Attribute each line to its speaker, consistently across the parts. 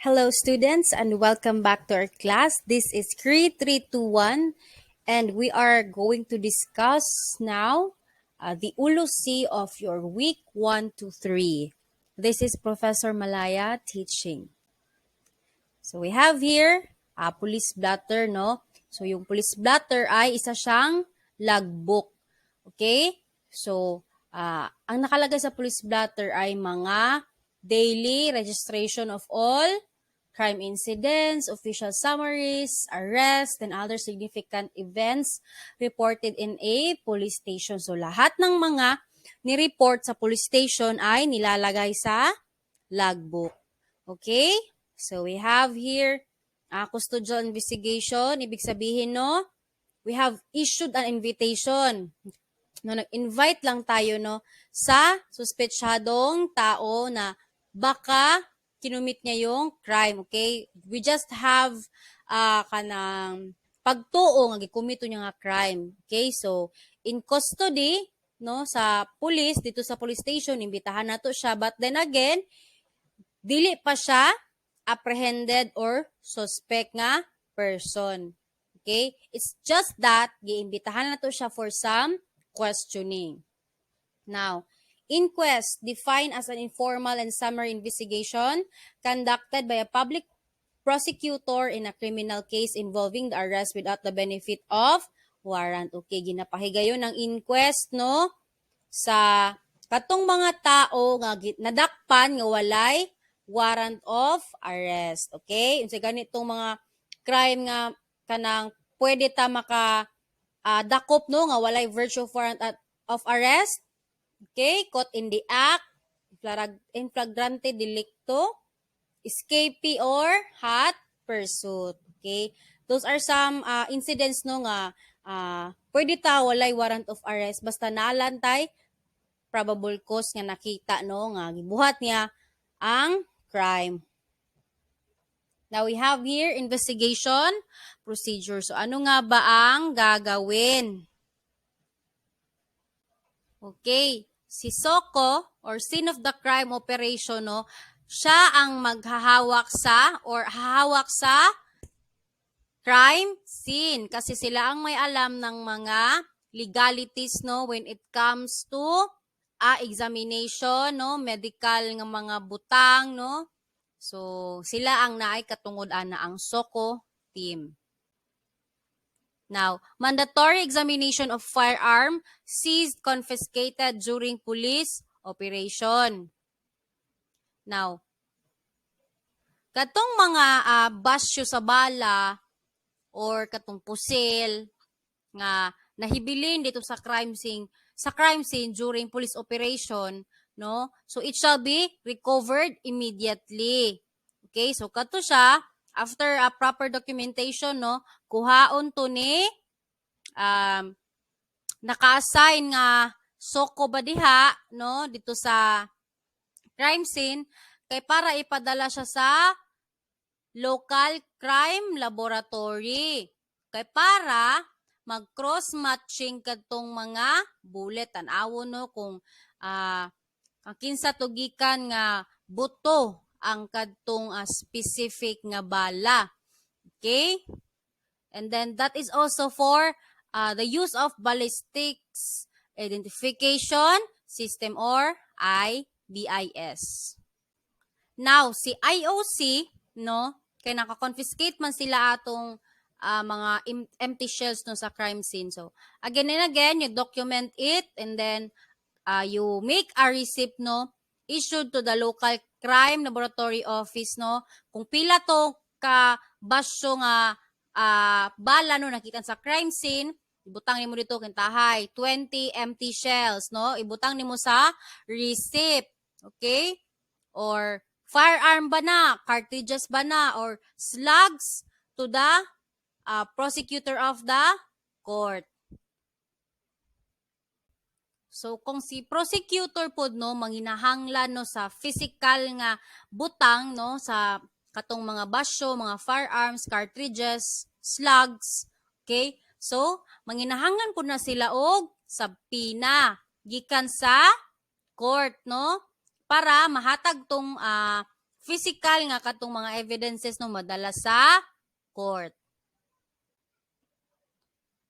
Speaker 1: Hello, students, and welcome back to our class. This is Creed 321, and we are going to discuss now the Ulo C of your week 1 to 3. This is Professor Malaya teaching. So we have here police blotter, no? So yung police blotter ay isa siyang logbook. Okay? So, ang nakalagay sa police blotter ay mga daily registration of all crime incidents, official summaries, arrests, and other significant events reported in a police station. So, lahat ng mga ni-report sa police station ay nilalagay sa logbook. Okay? So, we have here custodial investigation. Ibig sabihin, no? We have issued an invitation. No, nag-invite lang tayo, no, sa suspetsyadong tao na baka kinumit niya yung crime, okay? We just have kanang pagtuo nga gikumito niya nga crime, okay? So, in custody, no, sa police, dito sa police station, imbitahan nato siya, but then again, dili pa siya apprehended or suspect nga person. Okay? It's just that giimbitahan na to siya for some questioning. Now, inquest defined as an informal and summary investigation conducted by a public prosecutor in a criminal case involving the arrest without the benefit of warrant. Okay, ginapahigayon ng inquest, no? Sa katong mga tao nga nadakpan nga walay warrant of arrest. Okay? Unsa ganitong mga crime nga kanang pwede ta maka dakop, no, nga walay virtue of warrant of arrest. Okay? Caught in the act, in flagrante delicto, escapee or hot pursuit. Okay? Those are some incidents, no, nga pwede ta walay warrant of arrest basta naalantay probable cause nga nakita, no, nga gibuhat niya ang crime. Now, we have here investigation procedure. So, ano nga ba ang gagawin? Okay. Si Soko or scene of the crime operation, no, siya ang maghahawak sa or hahawak sa crime scene kasi sila ang may alam ng mga legalities, no, when it comes to examination, no, medical nga mga butang, no. So, sila ang naay katungod ana ang Soko team. Now, mandatory examination of firearm seized, confiscated during police operation. Now, katong mga basyo sa bala or katong pusil nga nahibilin dito sa crime scene during police operation, no? So it shall be recovered immediately. Okay? So kato siya after a proper documentation, no, kuhaon to ni naka-assign nga Soko ba diha, no, dito sa crime scene kay para ipadala siya sa local crime laboratory. Kay para mag-cross-matching kadtong mga bullet. Tan-awon, no, kung kinsa tugikan nga buto ang kadtong specific nga bala. Okay? And then that is also for the use of ballistics identification system or IBIS. Now, si IOC, no, kay naka-confiscate man sila atong mga empty shells no sa crime scene. So, again and again, you document it and then you make a receipt, no, issued to the local crime laboratory office, no, kung pila to ka basyo nga bala, no, nakita sa crime scene, ibutang nimo dito kintahay 20 empty shells, no, ibutang nimo sa receipt. Okay? Or firearm ba na, cartridges ba na, or slugs to the prosecutor of the court. So, kung si prosecutor po, no, manginahanglan, no, sa physical nga butang, no, sa katong mga basyo, mga firearms, cartridges, slugs, okay? So, manginahanglan po na sila og sabpina gikan sa court, no, para mahatag tong physical nga katong mga evidences no madala sa court.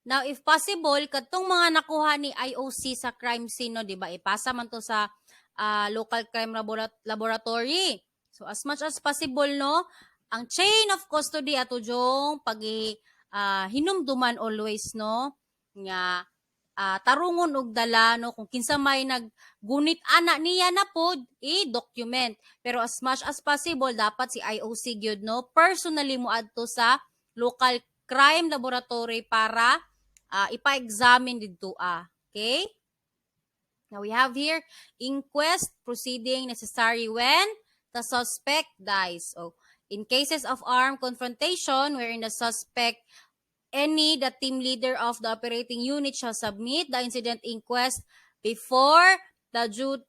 Speaker 1: Now, if possible, katong mga nakuha ni IOC sa crime scene, no, di ba, ipasa man to sa local crime laboratory. So, as much as possible, no, ang chain of custody ato jong hinumduman always, no, nga tarungon og dala, no, kung kinsa may naggunit ana niya na pod, i-document. Pero as much as possible, dapat si IOC gyud, no, personally mo adto sa local crime laboratory para ipa-examine dito. Okay? Now we have here, inquest proceeding necessary when the suspect dies. So, in cases of armed confrontation wherein the suspect, the team leader of the operating unit shall submit the incident inquest before the duty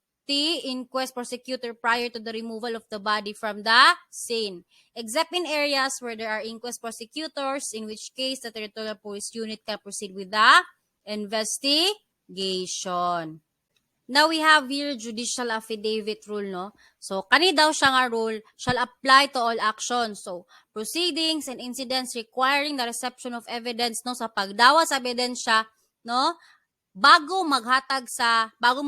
Speaker 1: inquest prosecutor prior to the removal of the body from the scene, except in areas where there are inquest prosecutors, in which case the territorial police unit can proceed with the investigation. Now we have here judicial affidavit rule, no? So, kani daw siya nga rule shall apply to all actions. So, proceedings and incidents requiring the reception of evidence, no, sa pagdawa sa ebidensya, no, bago mo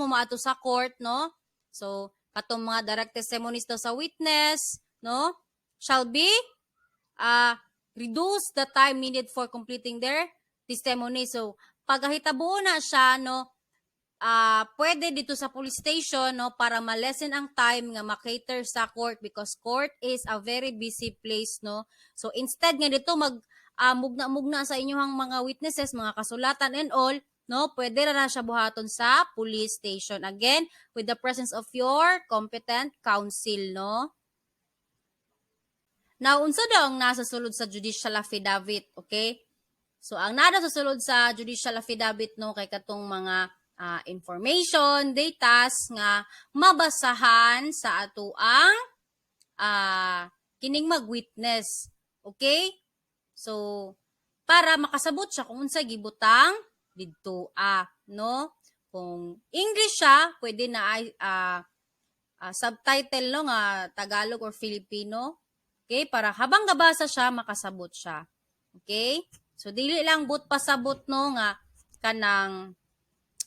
Speaker 1: maato sa court, no? So, katong mga direct testimonies daw sa witness, no, shall be reduce the time needed for completing their testimony. So, pagahitabo na siya, no, pwede dito sa police station, no, para ma-lessen ang time nga makater sa court, because court is a very busy place, no. So instead nga dito mugna sa inyong mga witnesses, mga kasulatan and all, no, pwede na siya buhaton sa police station, again with the presence of your competent counsel, no. Now unsa daw ang nasa sulod sa judicial affidavit, okay? So ang nada sa sulod sa judicial affidavit, no, kay katong mga information, datas nga mabasahan sa atoang kining mag-witness. Okay? So, para makasabot siya kung unsa gibutang didto, no? Kung English siya, pwede na subtitle, no, nga Tagalog or Filipino. Okay? Para habang gabasa siya, makasabot siya. Okay? So, dili lang but pasabot, no, nga kanang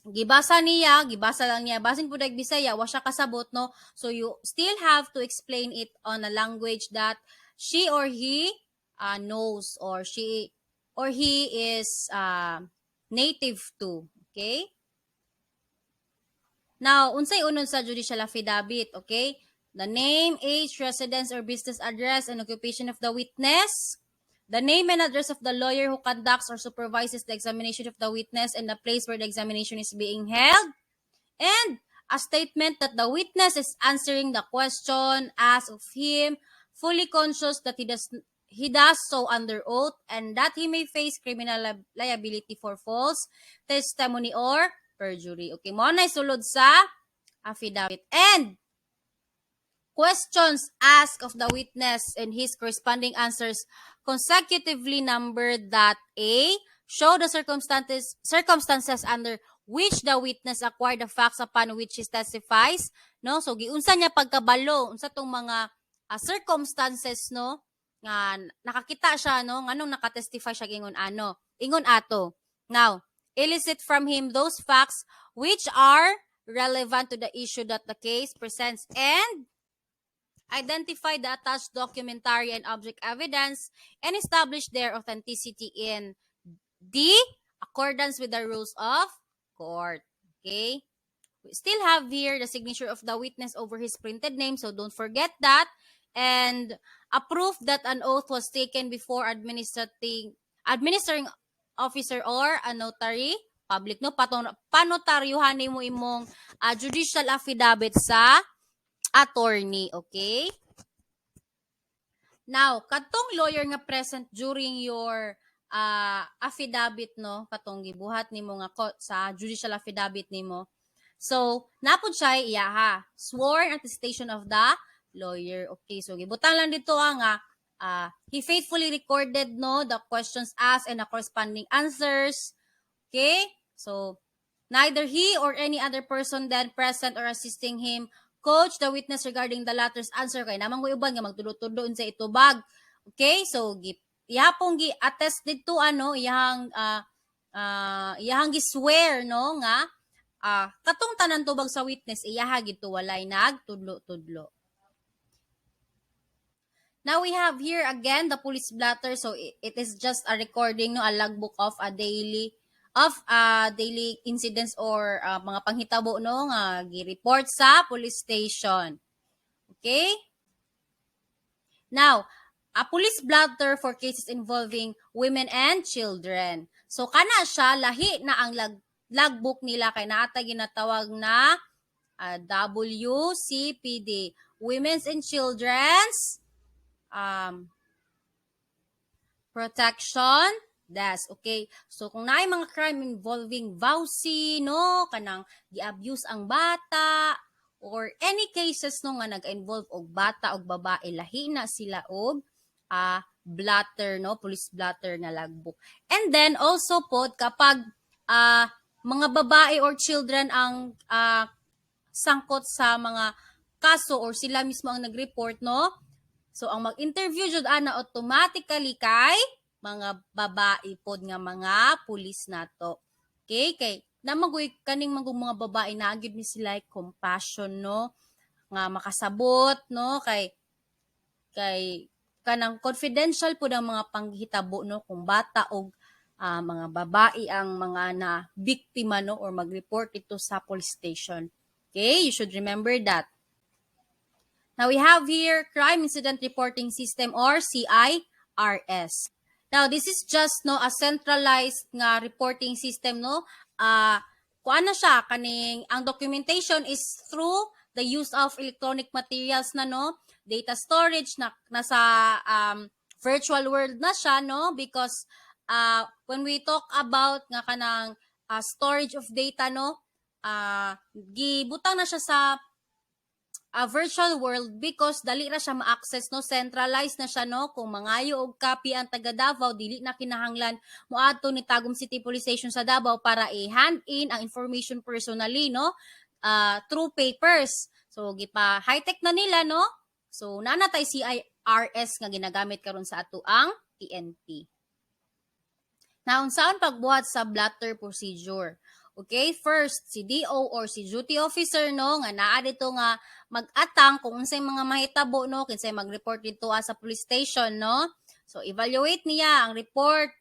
Speaker 1: gibasa lang niya, basin po dag Bisaya, wa siya kasabot, no? So, you still have to explain it on a language that she or he knows, or she or he is native to. Okay? Now, unsay unod sa judicial affidavit, okay? The name, age, residence, or business address, and occupation of the witness. The name and address of the lawyer who conducts or supervises the examination of the witness and the place where the examination is being held. And a statement that the witness is answering the question asked of him, fully conscious that he does so under oath, and that he may face criminal liability for false testimony or perjury. Okay, mo na sulod sa affidavit. And questions asked of the witness and his corresponding answers consecutively numbered that A, show the circumstances under which the witness acquired the facts upon which he testifies, no? So giunsa niya pagkabalo unsa tong mga circumstances, no, nga nakakita siya, no, nganong nakatestify siya ingon ato. Now, elicit from him those facts which are relevant to the issue that the case presents, and identify the attached documentary and object evidence and establish their authenticity in the accordance with the rules of court. Okay? We still have here the signature of the witness over his printed name, so don't forget that. And a proof that an oath was taken before administering officer or a notary public, no, panotaryuhan mo imong judicial affidavit sa attorney, okay? Now, katong lawyer nga present during your affidavit, no, katong gibuhat nimo nga sa judicial affidavit nimo. So, napod siya iyaha, sworn attestation of the lawyer. Okay, so gibutang lang dito nga he faithfully recorded, no, the questions asked and the corresponding answers. Okay? So, neither he or any other person then present or assisting him coach the witness regarding the latter's answer kay namang uban nga magtudo-tudo sa itubag. Okay, so ihapon gi attest dito ano iyahang gi-swear no nga katong tanan tubag sa witness iyaha gito walay nagtudlo-tudlo. Now we have here again the police blotter. So it is just a recording, no, a logbook of a daily incidents or mga panghitabo no nga gi-report sa police station. Okay? Now, a police blotter for cases involving women and children. So kana siya lahi na ang logbook nila kay naata ginatawag na WCPD, Women's and Children's protection desk. Okay? So, kung naay mga crime involving vowsy, no, kanang gi-abuse ang bata, or any cases no nga nag-involve og bata og babae, lahi na sila og blatter, no, police blatter na logbook. And then, also po, kapag mga babae or children ang sangkot sa mga kaso or sila mismo ang nag-report, no, so, ang mag-interview jud ana automatically kay mga babae pod nga mga pulis nato. Okay? Kay namagoy kaning mga babae na gyud ni sila compassion no nga makasabot no kay kanang confidential pud ang mga panghitabo no kung bata og mga babae ang mga na biktima no or mag-report ito sa police station. Okay? You should remember that. Now, we have here Crime Incident Reporting System or CIRS. Now, this is just no a centralized nga reporting system no. Kuan na siya kaning ang documentation is through the use of electronic materials na no, data storage na nasa virtual world na siya no because when we talk about nga kanang storage of data no, gibutang na siya sa a virtual world because dali ra siya ma-access no, centralized na siya no, kung mangayo og copy ang taga Davao dili na kinahanglan moadto ni Tagum City Police Station sa Davao para i-hand in ang information personally no through papers. So gipa high-tech na nila no. So nanatay CIRS nga ginagamit karon sa ato ang PNP. Now unsaon pagbuhat sa blotter procedure? Okay, first, si DO or si duty officer, no, nga naa dito nga mag-atang kung unsay mga mahitabo, no, kinsay mag-report dito sa police station, no. So, evaluate niya ang report,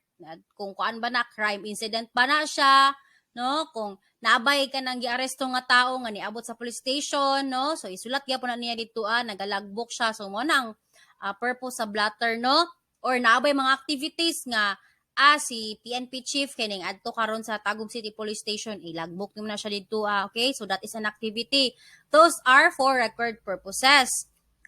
Speaker 1: kung kuan ba na, crime incident ba na siya, no, kung naabay ka nang gi-aresto nga tao nga niabot sa police station, no, so isulat gyapon na niya dito, nagalagbook siya, so mo nang purpose sa blotter, no, or naabay mga activities nga si PNP chief kining adto karon sa Tagum City Police Station ilagbook nimo na siya dito okay, so that is an activity. Those are for record purposes.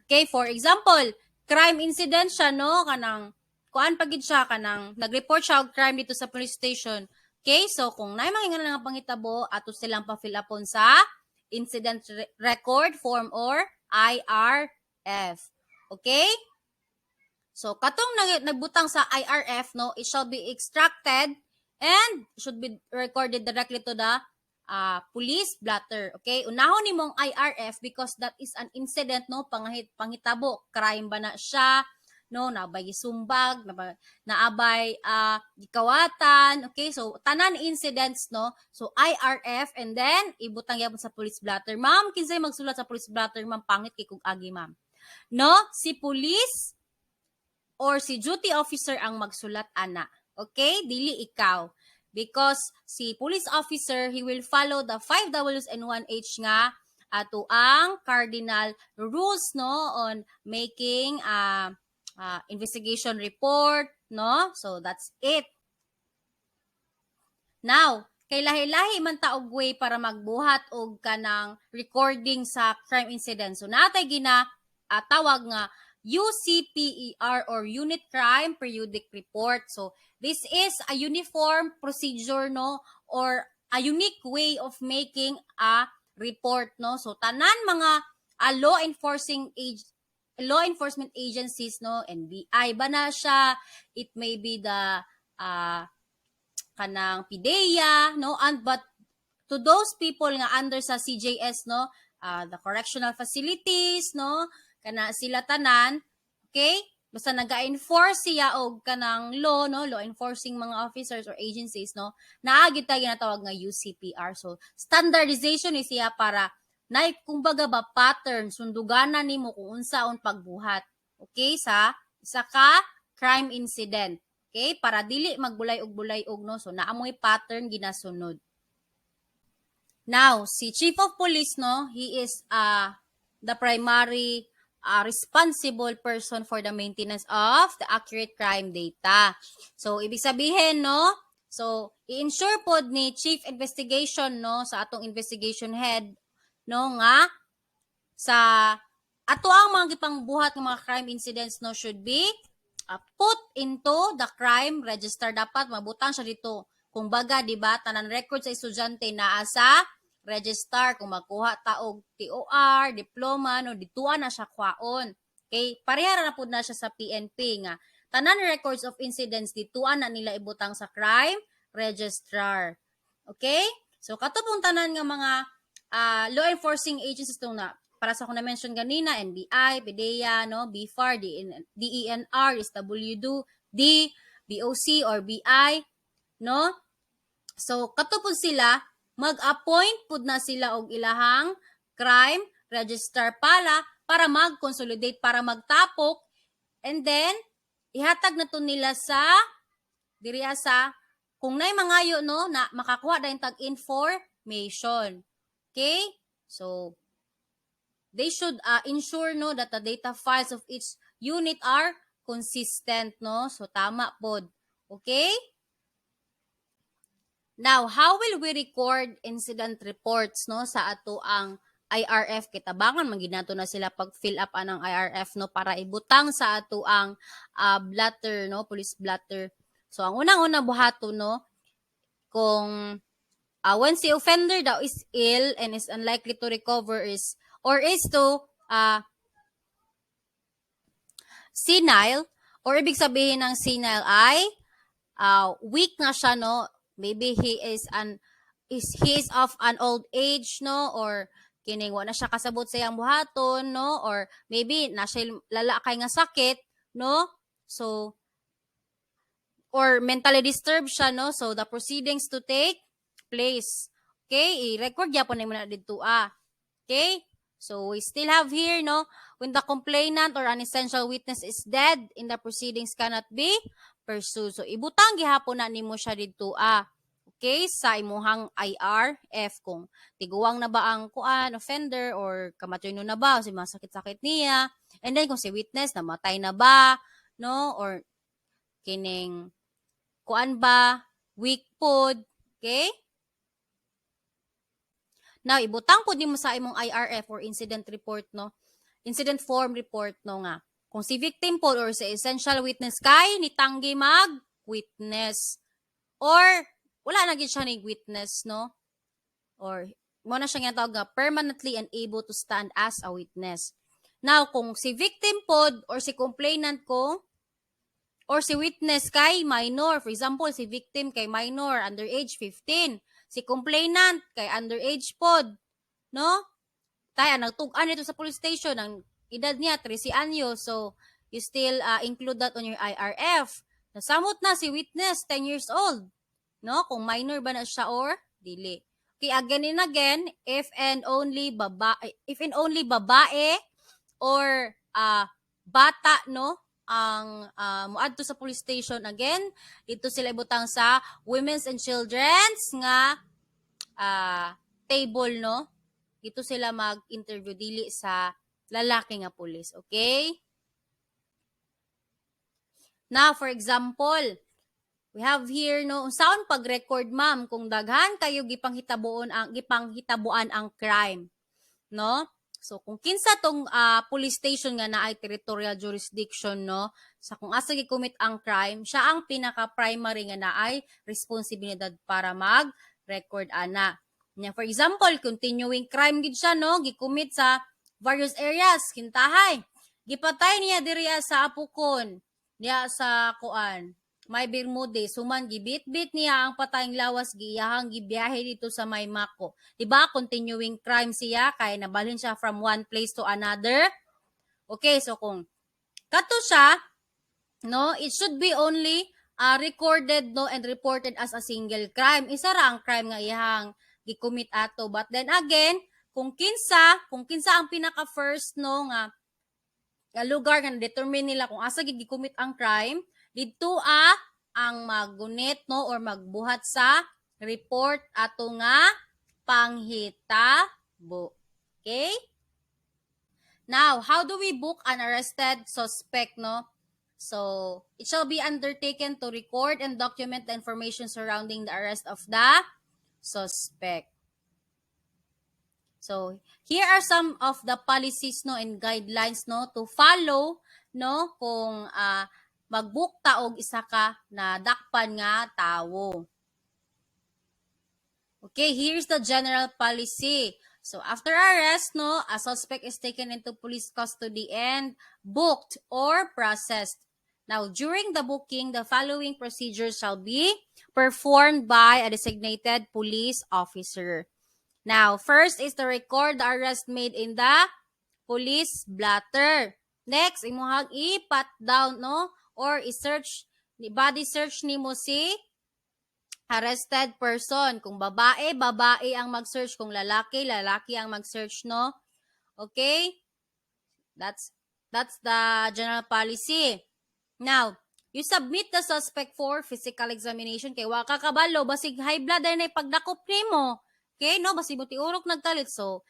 Speaker 1: Okay, for example, crime incident siya no, kanang kuan pagid siya kanang nag-report siya og crime dito sa police station. Okay, so kung naay mga nga panghitabo ato silang pa-fill upon sa incident record form or IRF. Okay? So, katong nagbutang sa IRF, no, it shall be extracted and should be recorded directly to the police blotter. Okay? Unahon ni mong IRF because that is an incident, no, panghitabo. Crime ba na siya? No, naabay sumbag, naabay gikawatan. Okay? So, tanan incidents, no? So, IRF and then, ibutang yapon sa police blotter. Ma'am, kinsay magsulat sa police blotter, ma'am, pangit kay kung agi, ma'am. No? Si police or si duty officer ang magsulat ana. Okay? Dili ikaw. Because si police officer, he will follow the 5 Ws and 1 H nga ato ang cardinal rules no on making investigation report, no? So that's it. Now, kay lahi-lahi man ta og way para magbuhat og kanang recording sa crime incident. So natay gina tawag nga UCPER or Unit Crime Periodic Report. So, this is a uniform procedure, no, or a unique way of making a report, no. So, tanan mga law enforcement agencies, no, NBI ba na siya, it may be the kanang PIDEA, no, but to those people nga under sa CJS, no, the correctional facilities, no? Kana sila tanan, okay? Basta naga-enforce siya og kanang law, no? Law enforcing mga officers or agencies, no? Naagid ta ginatawag nga UCPR. So, standardization ni siya para na kumbaga ba pattern sunduganan nimo kung unsaon pagbuhat. Okay, sa isa ka crime incident. Okay, para dili magbulay og bulay og no. So naamoy pattern ginasunod. Now, si Chief of Police, no, he is the primary responsible person for the maintenance of the accurate crime data. So, ibig sabihin, no, so, i-ensure pod ni Chief Investigation, no, sa atong investigation head, no, nga, sa ato ang mga gipangbuhat ng mga crime incidents, no, should be put into the crime register. Dapat mabutang siya dito. Kung baga, di ba, tanan record sa estudyante na sa register, kung magkuha taog TOR, diploma, no, dituan na siya kwaon. Okay, parehara na po na siya sa PNP nga. Tanan records of incidents, dituan na nila ibutang sa crime registrar. Okay? So, katupong tanan nga mga law enforcing agencies itong na, para sa kung na-mention ganina, NBI, PDEA, no, BFAR, DENR, SWD, BOC, or BI, no? So, katupod sila, mag-appoint pud na sila og ilahang crime register para mag-consolidate, para magtapok, and then, ihatag na to nila sa, diriya sa, kung na'y mangayo, no, na makakuha na yung tag-information. Okay? So, they should ensure, no, that the data files of each unit are consistent, no? So, tama pod. Okay? Now, how will we record incident reports, no, sa ato ang IRF? Kitabangan, maginato na sila pag-fill up anang IRF, no, para ibutang sa ato ang blatter, no, police blatter. So, ang unang-unang buhato, no, kung when si offender daw is ill and is unlikely to recover is to senile, or ibig sabihin ng senile ay weak nga siya, no, maybe he is of an old age, no, or kining wa na siya kasabot sa iyang buhaton, no, or maybe na siya lalakay nga sakit, no, so or mentally disturbed siya, no, so the proceedings to take place, okay, i-record yapon na mo na dito okay. So, we still have here, no, when the complainant or an essential witness is dead, in the proceedings cannot be pursued. So, ibutang gihapon na nimo siya dito, okay, sa imuhang IRF, kung tiguwang na ba ang offender, or kamatay na ba, o si masakit-sakit niya, and then kung si witness, namatay na ba, no, or kining, ba, weak pod, okay? Now, ibutang po din mo sa imong IRF or incident report, no? Incident form report, no nga. Kung si victim po or si essential witness kay nitanggi mag-witness. Or, wala na gid siya ni witness, no? Or, mo na siya nga tawag nga, permanently unable to stand as a witness. Now, kung si victim po or si complainant ko, or si witness kay minor, for example, si victim kay minor, under age 15, si complainant kay underage pod, no? Tayo, nagtugan ito sa police station, ang edad niya, 13 anyo, so, you still include that on your IRF. Nasamot na si witness, 10 years old, no? Kung minor ba na siya or dili. Okay, again and again, if and only babae or bata, no, ang muadto sa police station, again, dito sila ibutang sa women's and children's nga table, no? Dito sila mag-interview dili sa lalaki nga police, okay? Now, for example, we have here, no, saan pag-record, ma'am, kung daghan kayo gipanghitabuan ang crime, no? So, kung kinsa tong police station nga na ay territorial jurisdiction, no, sa kung asa gicommit ang crime, siya ang pinaka-primary nga na ay responsibilidad para mag-record ana. For example, continuing crime gid siya, no, gicommit sa various areas, kintahay. Gipatay niya diriya sa Apukon, niya sa may Bermudez, human gibit-bit niya ang patayng lawas giyahang gibiyahe dito sa may Mako. Diba? Continuing crime siya kay nabalhin siya from one place to another. Okay, so kung kato siya, no, it should be only recorded no and reported as a single crime. Isa ra ang crime nga iyang gicommit ato. But then again, kung kinsa ang pinaka first no nga lugar nga determine nila kung asa gicommit ang crime, didto ang maggunit no or magbuhat sa report ato nga panghitabo. Okay? Now, how do we book an arrested suspect, no? So, it shall be undertaken to record and document the information surrounding the arrest of the suspect. So, here are some of the policies no and guidelines no to follow no kung mag-book ta og isa ka na dakpan nga tawo. Okay, here's the general policy. So, after arrest, no, a suspect is taken into police custody and booked or processed. Now, during the booking, the following procedures shall be performed by a designated police officer. Now, first is to record the arrest made in the police blotter. Next, imuhag i-pat down, no, or i-search, body search nimo si arrested person. Kung babae, babae ang mag-search. Kung lalaki, lalaki ang mag-search, no? Okay? That's the general policy. Now, you submit the suspect for physical examination kay waka kabalo basig high blood ay pagdakop nimo. Okay, no? Basig mo tiurok nagkalit. So,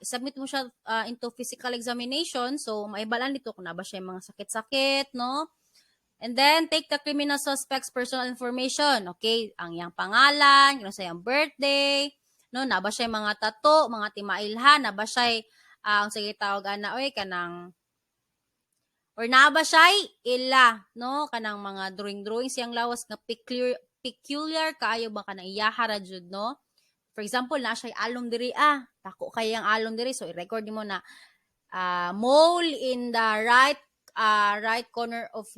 Speaker 1: submit mo siya into physical examination. So, maibalan dito kung na ba siya mga sakit-sakit, no? And then, take the criminal suspect's personal information. Okay, ang iyang pangalan, kung sa iyang birthday, no, naba siya mga tato, mga timailhan, naba siya, ang sige tawag na, oy, kanang, or naba siya, ila, no, kanang mga drawing siyang lawas nga peculiar kaayo ba kanang iyahara jud, no? For example, na siya alom diri, tako kayang alom diri, so i-record mo na, mole in the right corner of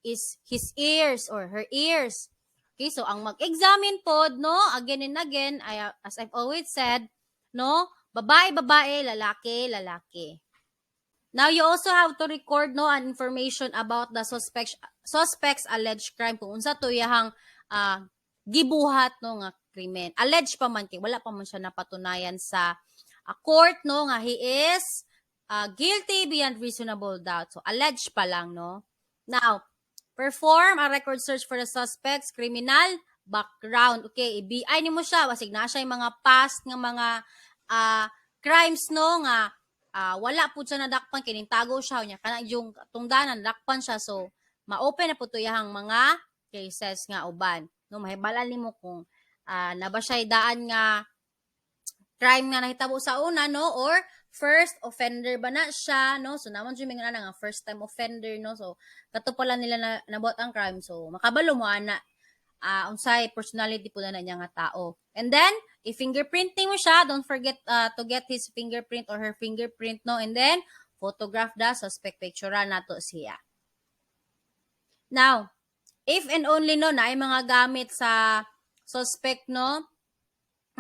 Speaker 1: his ears or her ears. Okay, so ang mag-examine pod, no, again and again, as I've always said, no, babae, lalaki. Now, you also have to record, no, an information about the suspect's alleged crime. Kung unsa to yahang gibuhat, no, nga krimen. Alleged pa man, wala pa man siya napatunayan sa court, no, nga he is guilty beyond reasonable doubt. So, alleged pa lang, no. Now, perform a record search for the suspect's criminal background. Okay, i-BI ni mo siya. Wasig na siya yung mga past nga mga crimes, no, nga wala po siya nadakpan, kinintago siya, niya kanang yung tungdanan, nadakpan siya. So, ma-open na po ito yung mga cases nga uban. No, mahibalan ni mo kung naba siya daan nga crime nga nahitabo sa una, no, or first offender ba na siya, no? So, naman dyan nga nga first time offender, no? So, kato pala nila nabot ang crime. So, makabalo mo, unsay personality po na niya nga tao. And then, i-fingerprinting mo siya. Don't forget to get his fingerprint or her fingerprint, no? And then, photograph the suspect picture na to siya. Now, if and only, no, na ay mga gamit sa suspect, no?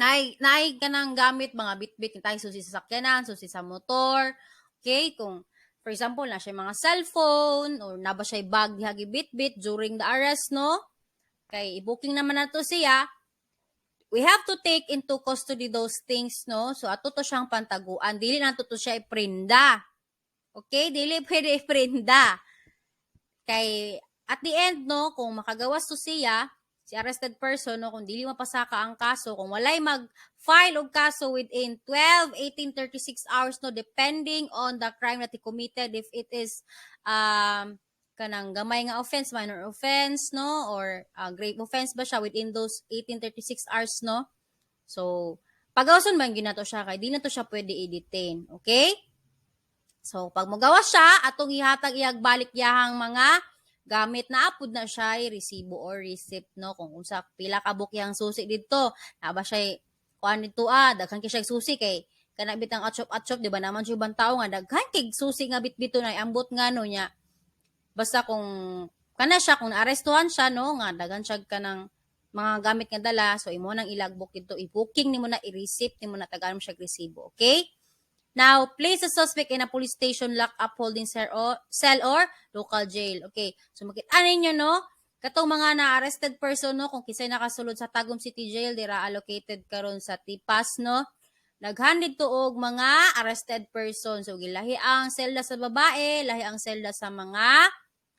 Speaker 1: Naay kanang gamit mga bitbit tayo susi sa sakyanan, susi sa motor. Okay, kung for example na siya mga cellphone or na ba siya bag dihagi bitbit during the arrest, no? Kay i-booking naman nato siya. We have to take into custody those things, no? So ato to siyang pantaguan, dili na to siya iprinda. Okay, dili pwede iprinda. Kay at the end, no, kung makagawas to siya, si arrested person, no, kung dili mapasaka ang kaso, kung walay mag-file og kaso within 12, 18, 36 hours, no, depending on the crime that he committed, if it is kanang gamay nga offense, minor offense, no, or grave offense ba siya within those 18, 36 hours, no. So, pagawason man ginato siya, kay di na to siya pwede i-detain, okay? So, pag magawas siya, atong ihatag iyag balik yahang mga gamit na apod na siya, resibo or receipt, no? Kung unsa pila ka bukyang susi dito, naba siya, kuan dito daghan kay siya susi kay kana bitang atchop, di ba naman siya ibang tao nga daghan kay susi nga bitbito na ambot nga no nya. Basta kung kana siya kung naarestuhan siya no nga dagan siya ka ng mga gamit nga dala, so imo nang ilagbok dito, i-booking nimo na, i-receipt nimo na, tagaan mo siya resibo. Okay? Now, place the suspect in a police station lock-up holding cell or local jail. Okay. So, makita ninyo, no? Katong mga na-arrested person, no? Kung kisay nakasulod sa Tagum City Jail, dira allocated karon sa Tipas, no? Naghandid to og mga arrested person. So, gilahi ang selda sa babae, lahi ang selda sa mga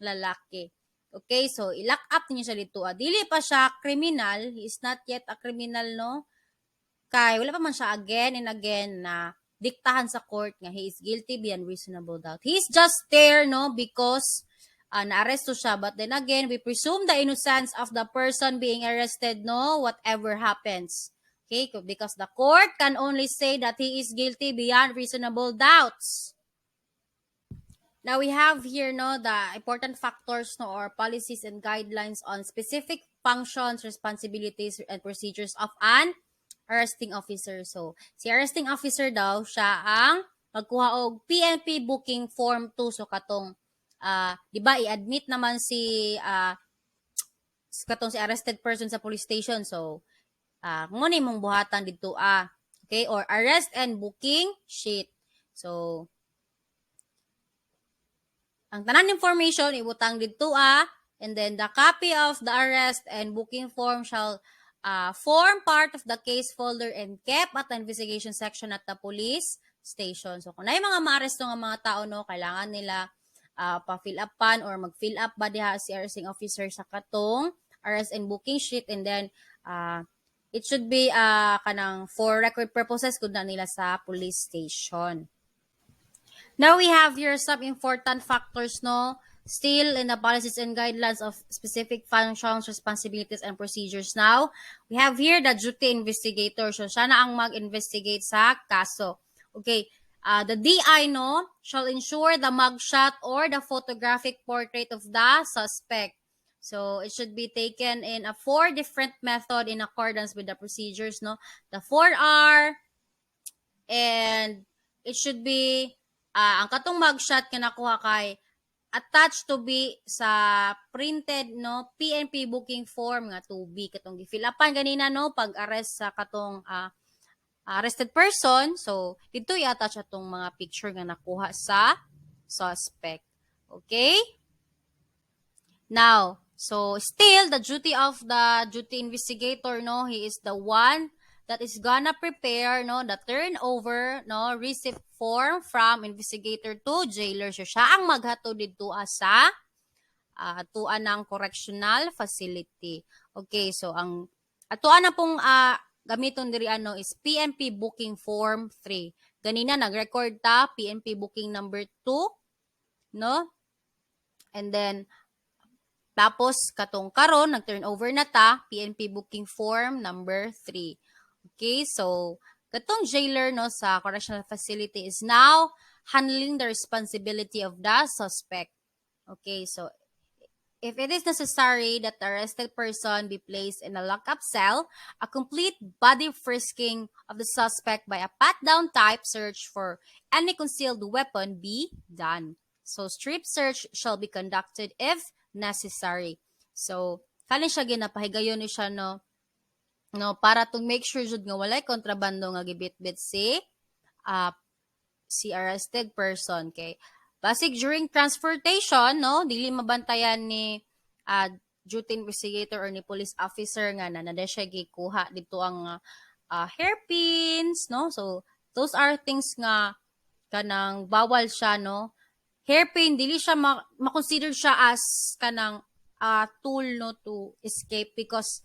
Speaker 1: lalaki. Okay, so i-lock up niyo siya dito. Dili pa siya criminal. He is not yet a criminal, no? Kay wala pa man siya again and again na diktahan sa court nga he is guilty beyond reasonable doubt. He is just there, no, because naaresto siya. But then again, we presume the innocence of the person being arrested, no, whatever happens. Okay, because the court can only say that he is guilty beyond reasonable doubts. Now we have here, no, the important factors, no, or policies and guidelines on specific functions, responsibilities, and procedures of an arresting officer. So, si arresting officer daw, siya ang magkuha og PNP booking form 2. So, katong, di ba, i-admit naman si arrested person sa police station. So, ngunit mong buhatan dito, okay, or arrest and booking sheet. So, ang tanan information, ibutang dito, and then the copy of the arrest and booking form shall form part of the case folder and kept at the investigation section at the police station. So, kung na yung mga maaresto ng mga tao, no, kailangan nila pa-fill upan or mag-fill up ba diha si arresting officer sa katong arrest and booking sheet, and then it should be kanang for record purposes kung na nila sa police station. Now we have here some important factors, no, still in the policies and guidelines of specific functions, responsibilities, and procedures. Now, we have here the duty investigator. So, siya na ang mag-investigate sa kaso. Okay, the DI, no, shall ensure the mugshot or the photographic portrait of the suspect. So, it should be taken in a 4 different method in accordance with the procedures, no. The 4R, and it should be ang katong mugshot nga nakuha kay attached to be sa printed, no, PNP booking form nga to be katong gi-fill upan ganina, no, pag-arrest sa katong arrested person. So dito i-attach atong mga picture nga nakuha sa suspect. Okay? Now, so still the duty of the duty investigator, no, he is the one that is gonna prepare, no, the turnover, no, receipt form from investigator to jailer. So, siya ang maghatod dito sa atuan ng correctional facility. Okay, so ang atuan na pong gamiton diri is PNP booking form 3. Ganina nag-record ta PNP booking number 2, no? And then tapos katong karon nag-turnover na ta PNP booking form number 3. Okay, so katong jailer, no, sa correctional facility is now handling the responsibility of the suspect. Okay, so if it is necessary that the arrested person be placed in a lockup cell, a complete body frisking of the suspect by a pat-down type search for any concealed weapon be done. So strip search shall be conducted if necessary. So kani siya ginapahigayon ni siya, no, para to make sure jud nga walay kontrabando nga gibitbit si arrested person. Okay, basic during transportation, no, dili mabantayan ni duty investigator or ni police officer nga na siya gikuha dito ang hairpins, no. So those are things nga kanang bawal siya, no. Hairpin dili siya ma-consider siya as kanang tool, no, to escape because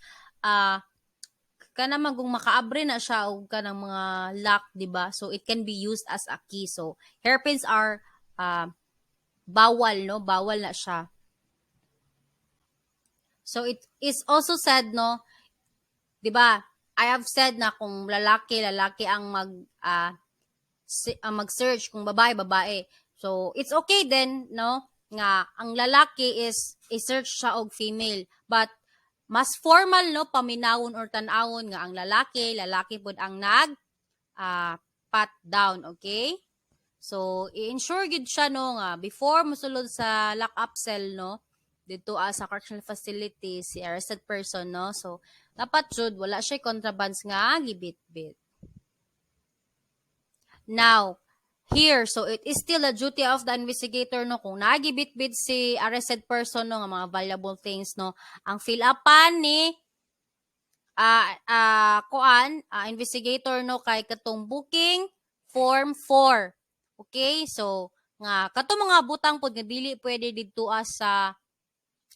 Speaker 1: kana magong makaabre na siya og kanang mga lock, di ba? So it can be used as a key. So hairpins are bawal, no? Bawal na siya. So it is also said, no, di ba? I have said na kung lalaki ang mag-search, kung babae. So it's okay then, no, nga ang lalaki is i-search siya og female, but mas formal, no, paminawon or tan-awon nga ang lalaki pod ang pat down. Okay, so i-ensure gid siya, no, nga before mosulod sa lock-up cell, no, dito sa correctional facility si arrested person, no? So dapat jud wala siya contrabands nga gibitbit. Now, here, so it is still a duty of the investigator, no, kung nagibitbit si arrested person, no, nga mga valuable things, no, ang fill-upan ni investigator, no, kay katong booking form 4. Okay, so nga katong mga butang pod nga dili pwede didto sa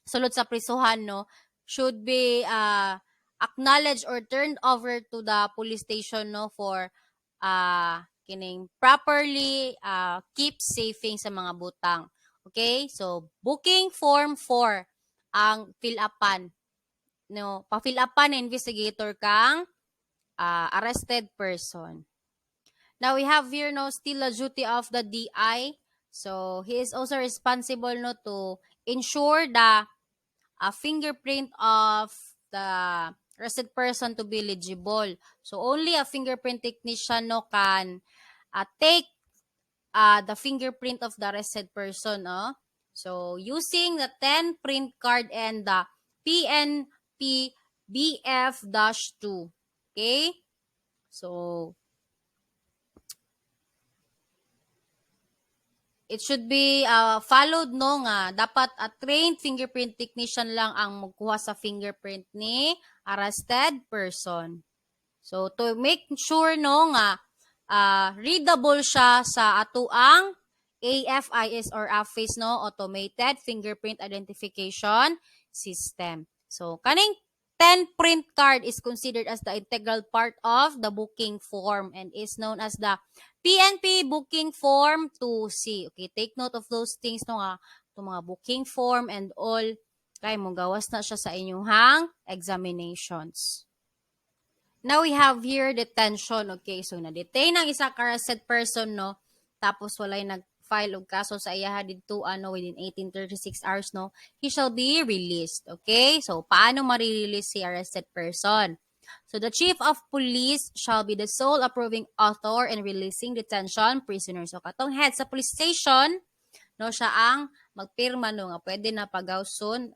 Speaker 1: sulod sa prisuhan, no, should be acknowledged or turned over to the police station, no, for kining properly keep saving sa mga butang. Okay, so booking form 4 ang fill upan, no, pa-fill upan ng investigator kang arrested person. Now we have here, no, still a duty of the DI. So he is also responsible, no, to ensure the a fingerprint of the arrested person to be legible. So only a fingerprint technician, no, can take the fingerprint of the arrested person. So using the 10 print card and the PNP BF-2. Okay? So it should be followed, no, nga dapat a trained fingerprint technician lang ang magkuha sa fingerprint ni arrested person. So to make sure, no, nga readable siya sa atuang AFIS or AFIS, no, automated fingerprint identification system. So kaning 10 print card is considered as the integral part of the booking form and is known as the PNP booking form 2C. Okay, take note of those things, no, nga itong mga booking form and all kay mo gawas na siya sa inyong examinations. Now we have here detention. Okay, so na-detain ang isa arrested person, no, tapos walay nag-file og kaso sa iyaha didto within 1836 hours, no, he shall be released. Okay, so paano ma-release si arrested person? So the chief of police shall be the sole approving author in releasing detention prisoners. So katong head sa police station, no, siya ang magpirma, no, nga pwede na pagawson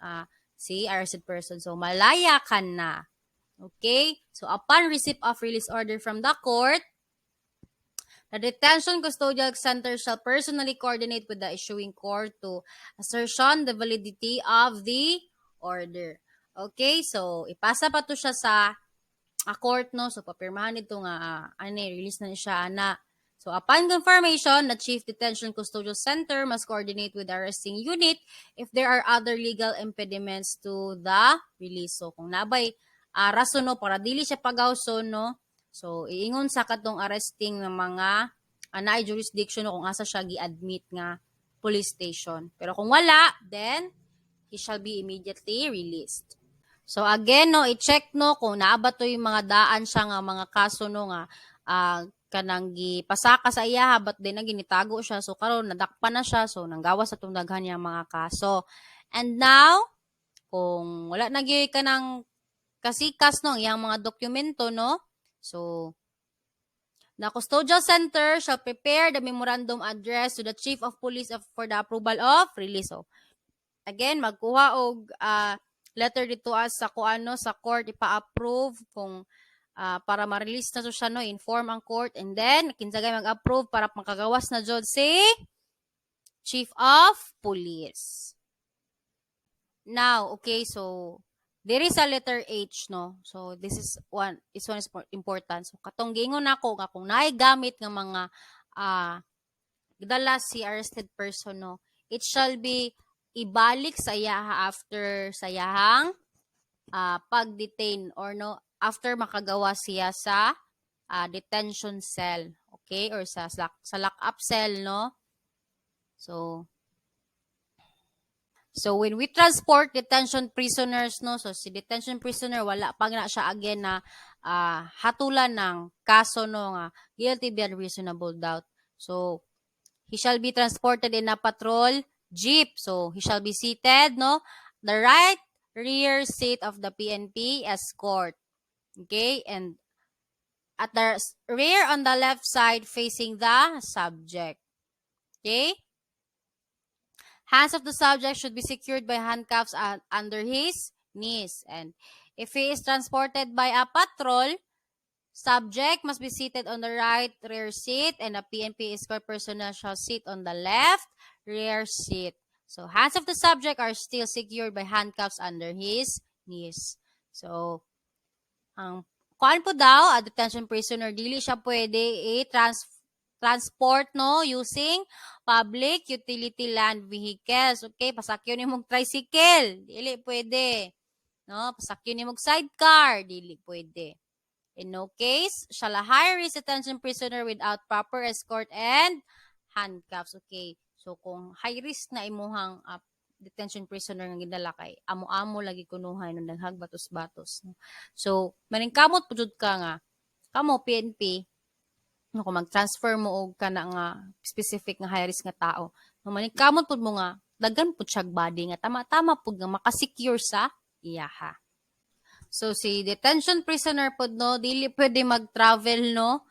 Speaker 1: si arrested person. So malaya ka na. Okay? So, upon receipt of release order from the court, the detention custodial center shall personally coordinate with the issuing court to ascertain the validity of the order. Okay? So, ipasa pa to siya sa court, no? So, papirmahan ito nga, release na siya, ana. So, upon confirmation, the Chief Detention Custodial Center must coordinate with the arresting unit if there are other legal impediments to the release. So, kung nabay rason, no, para dili siya pagawson, no, so iingon sa katong arresting ng mga naay jurisdiction, no, kung asa siya gi-admit nga police station. Pero kung wala, then he shall be immediately released. So again, no, i-check, no, kung naaba to yung mga daan siya nga mga kaso, no, nga kanang gipasaka sa iya but din ginitago siya, so karon nadakpan na siya, so nanggawas sa tong daghan niya mga kaso. And now kung wala na gyud kanang kasikas, no, yang mga dokumento, no, so the custodial center shall prepare the memorandum address to the chief of police for the approval of release. So again, magkuha og letter dito sa kuano sa court ipa-approve kung para ma-release na to siya, no, inform ang court, and then kinsagay mag-approve para makagawas na jud si chief of police. Now, okay, so there is a letter H, no. So this is one is important. So katong gingon nako nga kung naay gamit nga mga dala si arrested person, no, it shall be ibalik sa iyaha after sa iyahang pag-detain or no after makagawa siya sa detention cell, okay, or sa lock-up cell, no. So when we transport detention prisoners, no, so si detention prisoner wala pa na siya again na hatulan ng kaso, no, nga guilty beyond reasonable doubt. So he shall be transported in a patrol jeep. So he shall be seated, no, the right rear seat of the PNP escort. Okay, and at the rear on the left side facing the subject. Okay? Hands of the subject should be secured by handcuffs under his knees. And if he is transported by a patrol, subject must be seated on the right rear seat and a PNP escort personnel shall sit on the left rear seat. So hands of the subject are still secured by handcuffs under his knees. So ang kuan po daw, a detention prisoner, dili siya pwede transport no using public utility land vehicles. Okay, pasakyo ni mong tricycle, dili pwede. No, pasakyo ni mong sidecar, dili pwede. In no case shall a high-risk detention prisoner without proper escort and handcuffs. Okay. So, kung high-risk na imuhang detention prisoner nga gidala kay amo-amo lagi kunuhay nung daghag batos-batos. No? So, maningkamot pud ka nga kamo PNP no, kung mag-transfer mo og kana nga specific nga high-risk nga tao. No, maningkamot pud mo nga daghan pud siya body nga tama-tama pud nga makasecure sa iyaha. So, si detention prisoner po, no, dili pwede mag-travel, no,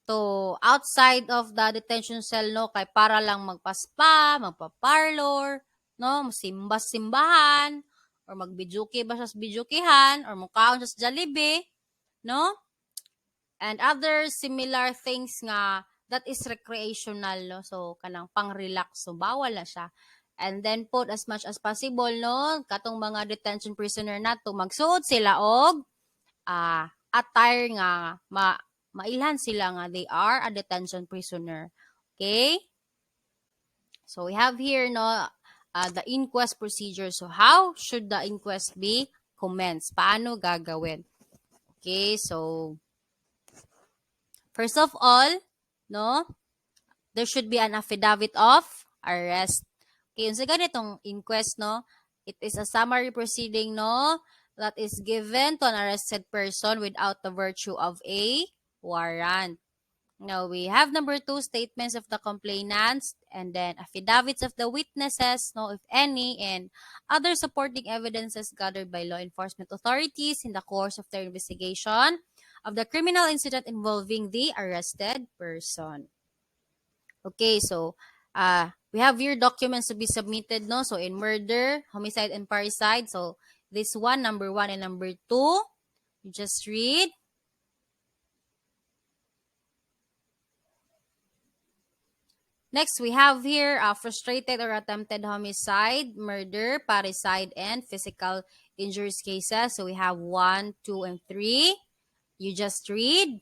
Speaker 1: to outside of the detention cell, no, kay para lang magpa-spa, magpa-parlor, no, simba-simbahan, or magbijuki ba sa bijukihan, or mukaon sa Jollibee, no, and other similar things nga that is recreational, no, so kanang pang-relax, so bawal na siya. And then put as much as possible, no, katong mga detention prisoner nato magsuot sila og attire nga mailhan sila nga they are a detention prisoner. Okay? So we have here no the inquest procedure. So how should the inquest be commenced? Paano gagawin? Okay, so first of all, no, there should be an affidavit of arrest. Okay, sa ganitong inquest, no, it is a summary proceeding, no, that is given to an arrested person without the virtue of a warrant. Now, we have number 2, statements of the complainants, and then affidavits of the witnesses, no, if any, and other supporting evidences gathered by law enforcement authorities in the course of their investigation of the criminal incident involving the arrested person. Okay, so we have here documents to be submitted, no? So in murder, homicide, and parricide. So this one, number 1 and number 2, you just read. Next, we have here frustrated or attempted homicide, murder, parricide, and physical injuries cases. So we have 1, 2, and 3. You just read.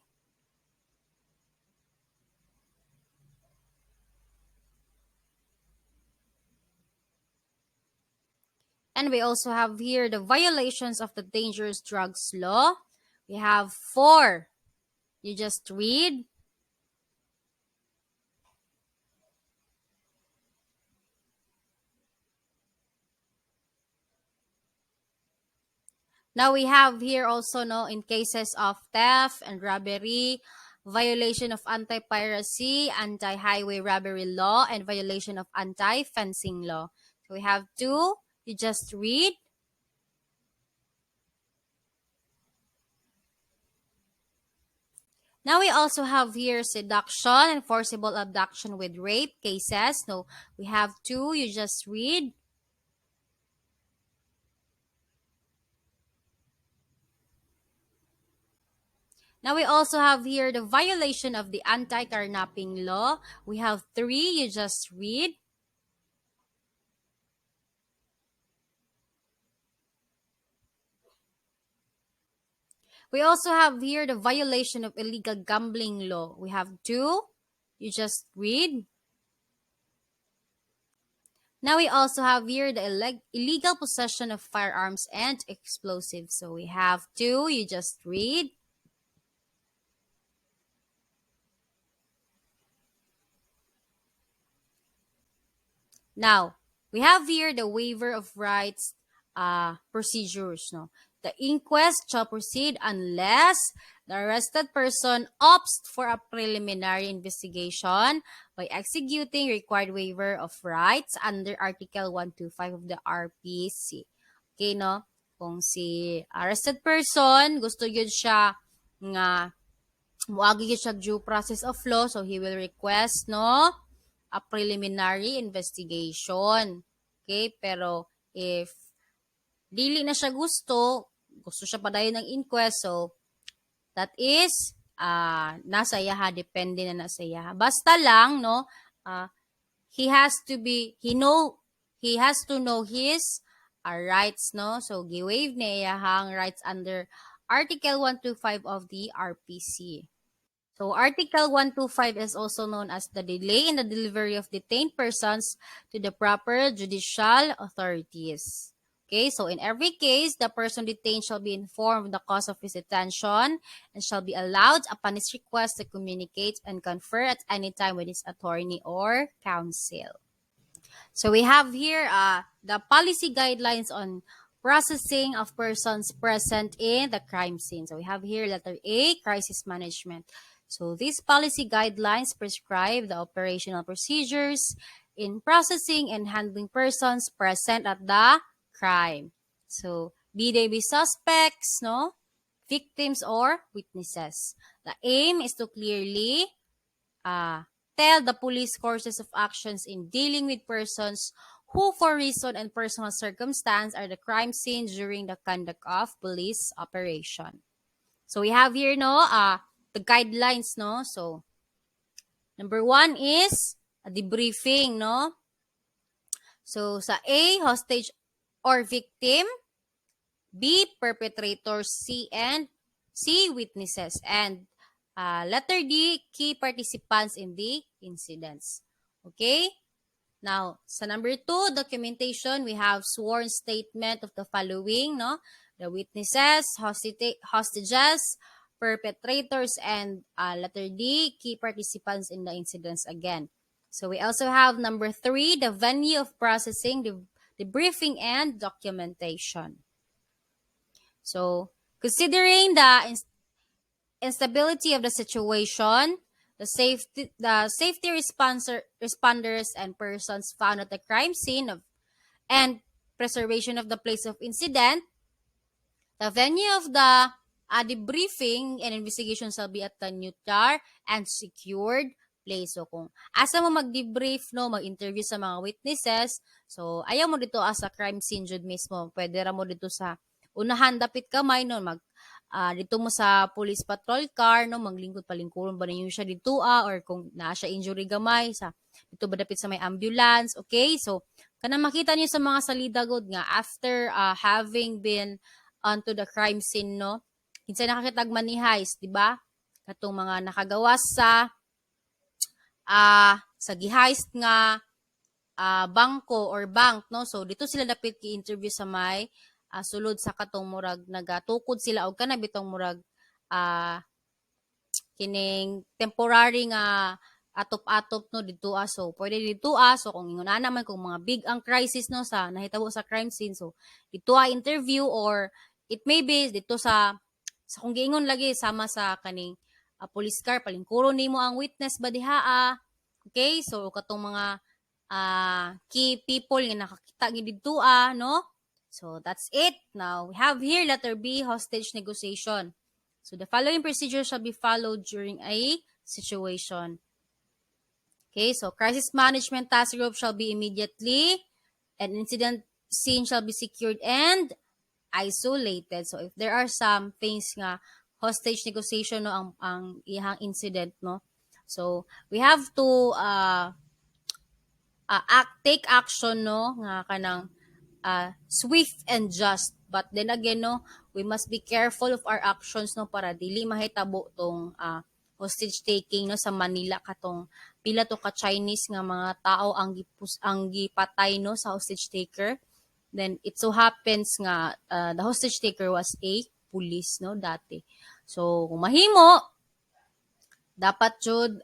Speaker 1: And we also have here the violations of the dangerous drugs law. We have 4. You just read. Now we have here also no in cases of theft and robbery, violation of anti-piracy, anti-highway robbery law, and violation of anti-fencing law. So we have 2. You just read. Now we also have here seduction and forcible abduction with rape cases. No, we have 2. You just read. Now we also have here the violation of the anti-carnapping law. We have 3. You just read. We also have here the violation of illegal gambling law. We have 2. You just read. Now we also have here the illegal possession of firearms and explosives. So we have 2. You just read. Now, we have here the waiver of rights procedures. No? The inquest shall proceed unless the arrested person opts for a preliminary investigation by executing required waiver of rights under Article 125 of the RPC. Okay, no? Kung si arrested person, gusto yun siya nga muagi yun siya due process of law, so he will request, no, a preliminary investigation. Okay? Pero if dili na siya gusto siya padayon ng inquest, so that is nasa yaha, depende na nasa yaha. Basta lang no, he has to be he has to know his rights no. So giwave niya yahang rights under Article 125 of the RPC. So Article 125 is also known as the delay in the delivery of detained persons to the proper judicial authorities. Okay, so in every case, the person detained shall be informed of the cause of his detention and shall be allowed upon his request to communicate and confer at any time with his attorney or counsel. So we have here the policy guidelines on processing of persons present in the crime scene. So we have here letter A, crisis management. So these policy guidelines prescribe the operational procedures in processing and handling persons present at the crime. So be they be suspects, no, victims or witnesses. The aim is to clearly tell the police courses of actions in dealing with persons who for reason and personal circumstance are the crime scene during the conduct of police operation. So we have here no the guidelines no. So number 1 is a debriefing no. So sa A, hostage or victim, B, perpetrators, C, witnesses, and letter D, key participants in the incidents. Okay? Now, sa number 2, documentation, we have sworn statement of the following, no? The witnesses, hostages, perpetrators, and letter D, key participants in the incidents again. So we also have number 3, the venue of processing, the briefing, and documentation. So, considering the instability of the situation, the safety responders and persons found at the crime scene and preservation of the place of incident, the venue of the debriefing and investigation shall be at the neutral and secured place. So, kung asa mo mag-debrief, no, mag-interview sa mga witnesses, so, ayaw mo dito sa crime scene jud mismo. Pwede ra mo dito sa unahan, dapit kamay, no, dito mo sa police patrol car, no, maglingkod palingkuron ba ninyo siya dito, or kung naa siya injury gamay, dito ba dapit sa may ambulance, okay? So, kana makita niyo sa mga salida god nga, after having been onto the crime scene, no, kinsa nakakitag money heist, di ba? Katong mga nakagawas sa gi-heist nga bangko or bank, no? So, dito sila dapat ki-interview sa may sulod sa katong murag nagatukod sila og kana bitong murag kining temporary nga atop-atop no dito so pwede dito so kung ingon na naman kung mga big ang crisis no sa nahitabo sa crime scene, so dito interview, or it may be dito sa kung giingon lagi sama sa kaning police car palingkuro nimo ang witness ba diha okay? So katong mga key people nga nakakita gid dito no. So that's it. Now we have here letter B, hostage negotiation. So the following procedure shall be followed during a situation. Okay, so crisis management task group shall be immediately, an incident scene shall be secured and isolated. So if there are some things nga hostage negotiation no ang ihang incident no. So we have to take action no nga kanang swift and just, but then again no, we must be careful of our actions no para dili mahitabo tong hostage taking no sa Manila, katong pila to ka Chinese nga mga tao ang gipatay no sa hostage taker. Then it so happens nga the hostage taker was a police no dati. So kung mahimo dapat jud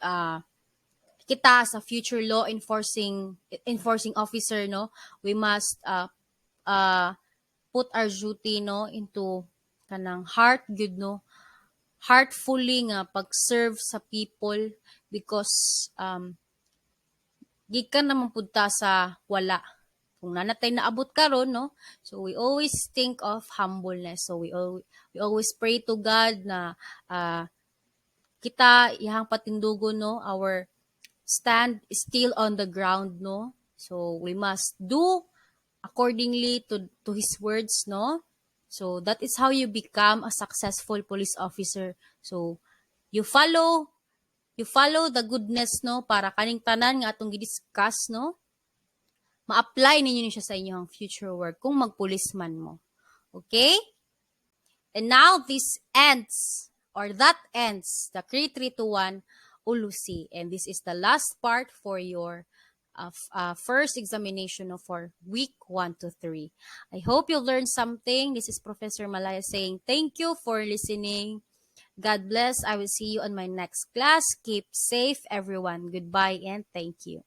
Speaker 1: kita sa future law enforcing officer no, we must put our duty no into kanang heartfully nga pag-serve sa people, because gikan naman punta sa wala kung nanatay naabot karon no. So we always think of humbleness, so we always pray to God na kita ihang patindugon no, our stand still on the ground no. So we must do accordingly to his words, no? So that is how you become a successful police officer. So you follow the goodness, no, para kaning tanan nga atong gidiscuss, no, ma-apply ninyo ni siya sa inyong future work kung magpulisman mo. Okay? And now this ends, or that ends, the Creed 321 Ulo C. And this is the last part for your first examination of for week 1 to 3. I hope you learned something. This is Professor Malaya saying thank you for listening. God bless. I will see you on my next class. Keep safe, everyone. Goodbye and thank you.